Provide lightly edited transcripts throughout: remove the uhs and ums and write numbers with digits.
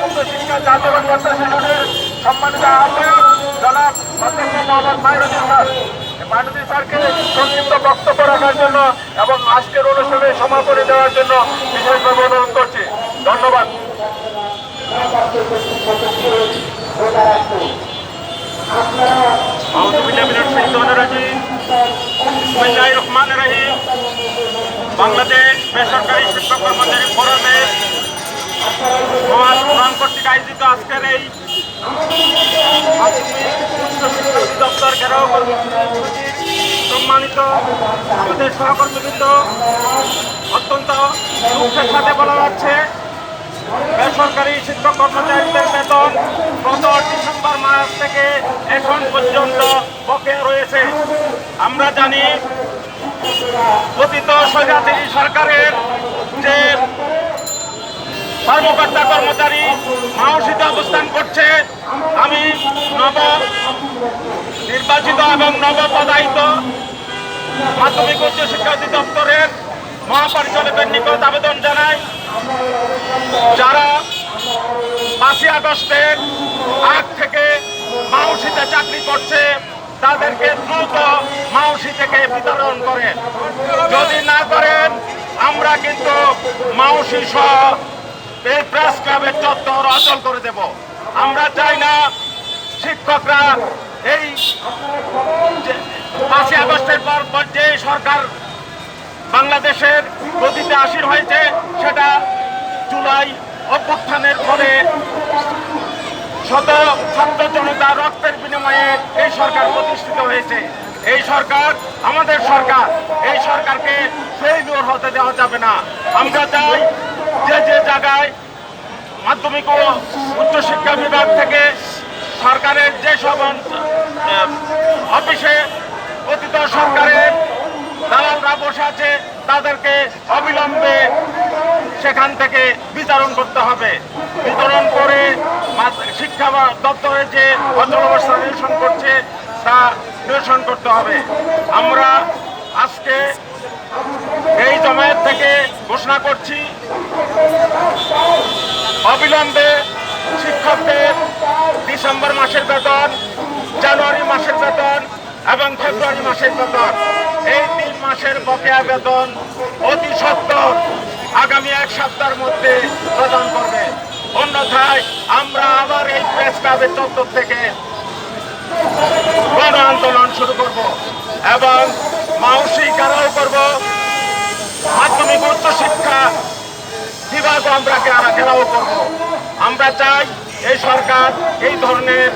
উচ্চ শিক্ষা জাতীয় কর্মকর্তা শিশুদের সম্মানিত আহ্বায়ক জনাব অধ্যক্ষ মোহাম্মদ মাইনুদ্দিন স্যার। মাইনুদ্দিন স্যারকে সংক্ষিপ্ত বক্তব্য রাখার জন্য এবং আজকের অনুষ্ঠানে সমাপনী দেওয়ার জন্য বিশেষভাবে অনুরোধ করছি। ধন্যবাদ। বাংলাদেশ বেসরকারি শিক্ষক কর্মচারী ফোরামের মহান কর্তৃক আয়োজিত আজকের এই উচ্চ শিক্ষা অধিদপ্তর ঘেরাও সম্মানিত আমাদের সহকর্মীবৃন্দ, অত্যন্ত দুঃখের সাথে বলা যাচ্ছে বেসরকারি শিক্ষক কর্মচারীদের বেতন গত ডিসেম্বর মাস থেকে এখন পর্যন্ত বকেয়া রয়েছে। আমরা জানি অতীত স্বৈরাচারী সরকারের যে কর্মকর্তা কর্মচারী মাওসিতে অবস্থান করছে, আমি নব নির্বাচিত এবং নবপদায়িত মাধ্যমিক উচ্চ শিক্ষা অধিদপ্তরের মহাপরিচালকের নিকট আবেদন জানাই, যারা 5ই আগস্টের আগ থেকে মাওসিতে চাকরি করছে তাদেরকে দ্রুত মাওসি থেকে বিতরণ করেন। যদি না করেন আমরা কিন্তু মাওসি সহ এই প্রেস ক্লাবের চত্বর অচল করে দেব। আমরা চাই না শিক্ষকরা এই 5ই আগস্টের পর যে সরকার বাংলাদেশের গতিতে আসীন হয়েছে সেটা জুলাই অভ্যুত্থানের ফলে শত ছাত্র জনতা রক্তের বিনিময়ে এই সরকার প্রতিষ্ঠিত হয়েছে। এই সরকার আমাদের সরকার, এই সরকারকে ফেইলিওর হতে দেওয়া যাবে না। আমরা চাই যে জায়গায় মাধ্যমিক ও উচ্চশিক্ষা বিভাগ থেকে সরকারের যেসব অফিসে অতীত সরকারের দালালরা বসে আছে তাদেরকে অবিলম্বে সেখান থেকে বিতরণ করতে হবে। বিতরণ করে শিক্ষা দপ্তরে যে অচল অবস্থা নিরসন করছে তা নিরসন করতে হবে। আমরা আজকে এই জমায়েত থেকে ঘোষণা করছি, অবিলম্বে শিক্ষকদের ডিসেম্বর মাসের বেতন, জানুয়ারি মাসের বেতন এবং ফেব্রুয়ারি মাসের বেতন, এই 3 মাসের বকেয়া বেতন অতি সত্বর আগামী 1 সপ্তাহের মধ্যে প্রদান করবে। অন্যথায় আমরা আবার এই প্রেস ক্লাবের চত্বর থেকে গণ আন্দোলন শুরু করব এবং মাওসি ঘেরাও করব। মাধ্যমিক উচ্চ শিক্ষা বিভাগও আমরা ঘেরাও করব। আমরা চাই এই সরকার এই ধরনের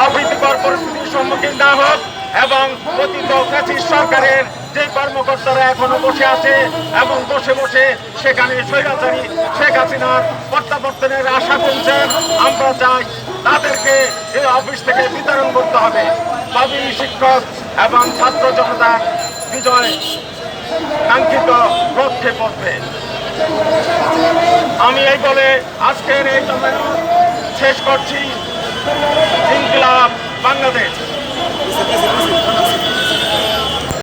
অপ্রীতিকর পরিস্থিতির সম্মুখীন না হোক এবং অতীত ফ্যাসিস্ট সরকারের যে কর্মকর্তারা এখনো বসে আছে এবং বসে বসে সেখানে স্বৈরাচারী শেখ হাসিনার প্রত্যাবর্তনের আশা করছেন, আমরা চাই তাদেরকে এই অফিস থেকে বিতরণ করতে হবে। তবেই শিক্ষক এবং ছাত্র জনতার বিজয় কাঙ্ক্ষিত লক্ষ্যে পৌঁছবে। আমি এই বলে আজকের এই জমায়েত শেষ করছি। ইনকিলাব বাংলাদেশ।